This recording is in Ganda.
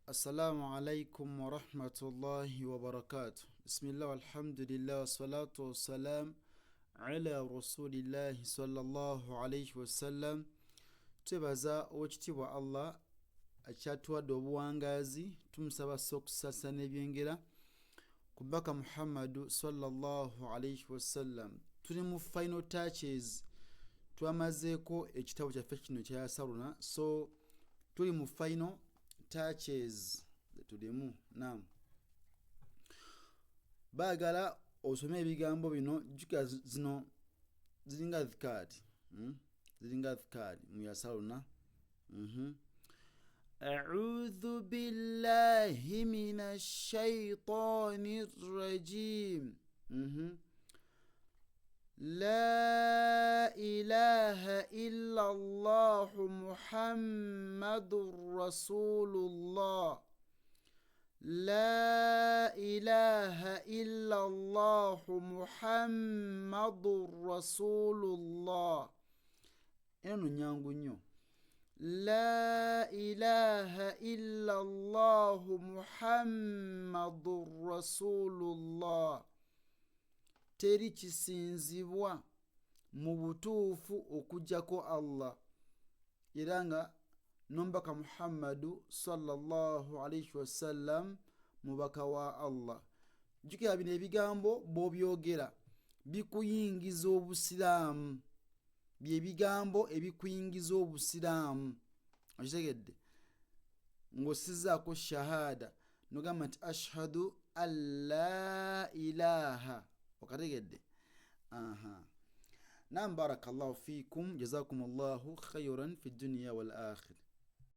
Assalamu alaikum wa rahmatullahi wa barakatuh. Bismillah walhamdulillah wassalatu wassalam ala rasulillahi sallallahu alayhi wasallam. Twebaza owekitiibwa Allah akyatuwadde obuwangazi, tumusaba okusasa n'ebyengera ku Baka Muhammadu sallallahu alayhi wasallam. Tuli mu final touches, twamazeeko ekitabo kyaffe kino kya Yasarnal, so tuli mu final touches tulimu. Naam, baagala osome ebigambo bino, jjuka zino ziringa dhikari, ziringa dhikari mu Yasarnal. A'udhu billahi minash shaitanir rajim. La ilaha illallah Muhammadur Rasulullah. La ilaha illallah Muhammadur Rasulullah. Eno nyangu nnyo. La ilaha illallah Muhammadur Rasulullah. Teri kisinzibwa mu butuufu okujjako Allah, era nga n'omubaka Muhammadu sallallahu alayhi wasallam mubaka wa Allah. Jjukira bino ebigambo bw'obyogera bikuyingiza obusiraamu, bye bigambo ebikuyingiza obusiraamu. Okitegedde? Ng'osizaako shahada n'ogamba nti ashhadu an la ilaha. Okategedde? Naam, barakallahu fikum, jazakumullahu khayran fi dunya wal akhir.